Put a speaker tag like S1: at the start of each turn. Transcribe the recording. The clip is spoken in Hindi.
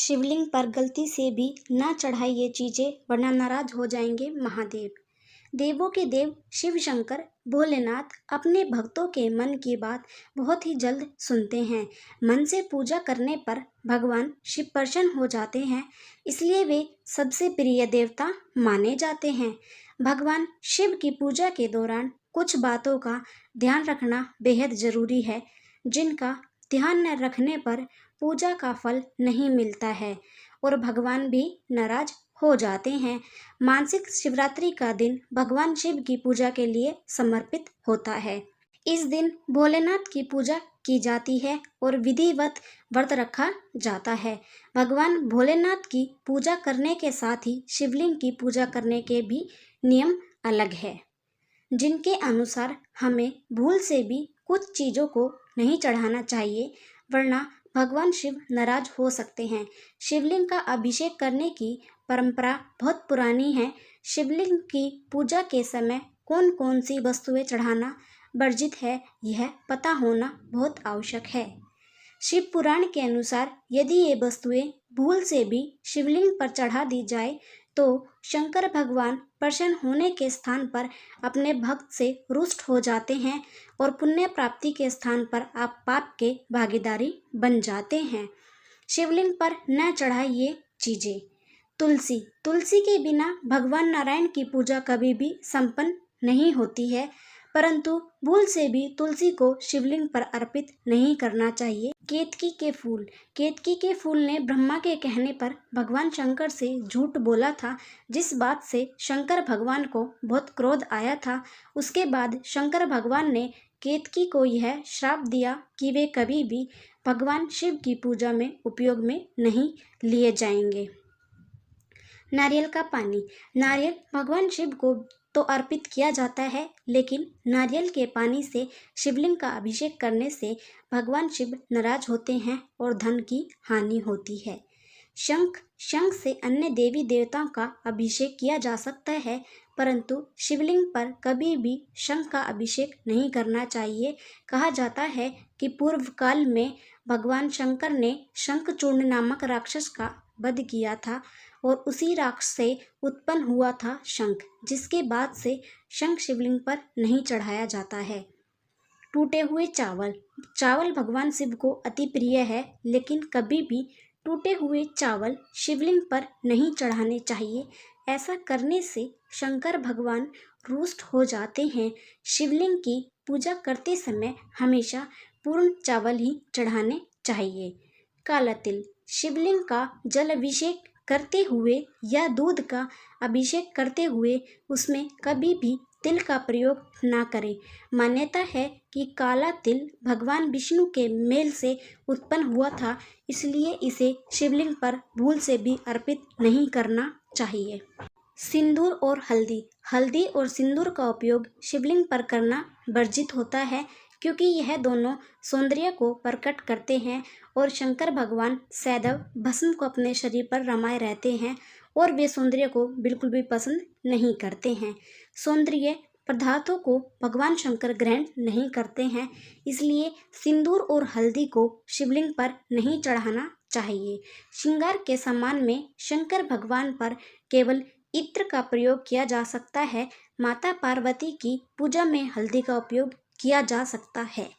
S1: शिवलिंग पर गलती से भी ना चढ़ाई ये चीजें, वरना नाराज हो जाएंगे महादेव। देवों के देव शिव शंकर भोलेनाथ अपने भक्तों के मन की बात बहुत ही जल्द सुनते हैं। मन से पूजा करने पर भगवान शिव प्रसन्न हो जाते हैं, इसलिए वे सबसे प्रिय देवता माने जाते हैं। भगवान शिव की पूजा के दौरान कुछ बातों का ध्यान रखना बेहद जरूरी है, जिनका ध्यान न रखने पर पूजा का फल नहीं मिलता है और भगवान भी नाराज हो जाते हैं। मासिक शिवरात्रि का दिन भगवान शिव की पूजा के लिए समर्पित होता है। इस दिन भोलेनाथ की पूजा की जाती है और विधिवत व्रत रखा जाता है। भगवान भोलेनाथ की पूजा करने के साथ ही शिवलिंग की पूजा करने के भी नियम अलग है, जिनके अनुसार हमें भूल से भी कुछ चीज़ों को नहीं चढ़ाना चाहिए, वरना भगवान शिव नाराज हो सकते हैं। शिवलिंग का अभिषेक करने की परंपरा बहुत पुरानी है। शिवलिंग की पूजा के समय कौन कौन सी वस्तुएं चढ़ाना वर्जित है, यह पता होना बहुत आवश्यक है। शिव पुराण के अनुसार यदि ये वस्तुएं भूल से भी शिवलिंग पर चढ़ा दी जाए तो शंकर भगवान प्रसन्न होने के स्थान पर अपने भक्त से रुष्ट हो जाते हैं और पुण्य प्राप्ति के स्थान पर आप पाप के भागीदारी बन जाते हैं। शिवलिंग पर न चढ़ाइए चीजें। तुलसी। तुलसी के बिना भगवान नारायण की पूजा कभी भी संपन्न नहीं होती है, परंतु भूल से भी तुलसी को शिवलिंग पर अर्पित नहीं करना चाहिए। केतकी के फूल। केतकी के फूल ने ब्रह्मा के कहने पर भगवान शंकर से झूठ बोला था, जिस बात से शंकर भगवान को बहुत क्रोध आया था। उसके बाद शंकर भगवान ने केतकी को यह श्राप दिया कि वे कभी भी भगवान शिव की पूजा में उपयोग में नहीं लिए जाएंगे। नारियल का पानी। नारियल भगवान शिव को तो अर्पित किया जाता है, लेकिन नारियल के पानी से शिवलिंग का अभिषेक करने से भगवान शिव नाराज होते हैं और धन की हानि होती है। शंख। शंख से अन्य देवी देवताओं का अभिषेक किया जा सकता है, परंतु शिवलिंग पर कभी भी शंख का अभिषेक नहीं करना चाहिए। कहा जाता है कि पूर्व काल में भगवान शंकर ने शंखचूर्ण नामक राक्षस का वध किया था और उसी राक्षस से उत्पन्न हुआ था शंख, जिसके बाद से शंख शिवलिंग पर नहीं चढ़ाया जाता है। टूटे हुए चावल। चावल भगवान शिव को अति प्रिय है, लेकिन कभी भी टूटे हुए चावल शिवलिंग पर नहीं चढ़ाने चाहिए। ऐसा करने से शंकर भगवान रुष्ट हो जाते हैं। शिवलिंग की पूजा करते समय हमेशा पूर्ण चावल ही चढ़ाने चाहिए। काला तिल। शिवलिंग का जल अभिषेक करते हुए या दूध का अभिषेक करते हुए उसमें कभी भी तिल का प्रयोग ना करें। मान्यता है कि काला तिल भगवान विष्णु के मेल से उत्पन्न हुआ था, इसलिए इसे शिवलिंग पर भूल से भी अर्पित नहीं करना चाहिए। सिंदूर और हल्दी। हल्दी और सिंदूर का उपयोग शिवलिंग पर करना वर्जित होता है, क्योंकि यह दोनों सौंदर्य को प्रकट करते हैं और शंकर भगवान सदैव भस्म को अपने शरीर पर रमाए रहते हैं और वे सौंदर्य को बिल्कुल भी पसंद नहीं करते हैं। सौंदर्य पदार्थों को भगवान शंकर ग्रहण नहीं करते हैं, इसलिए सिंदूर और हल्दी को शिवलिंग पर नहीं चढ़ाना चाहिए। श्रृंगार के सामान में शंकर भगवान पर केवल इत्र का प्रयोग किया जा सकता है। माता पार्वती की पूजा में हल्दी का उपयोग किया जा सकता है।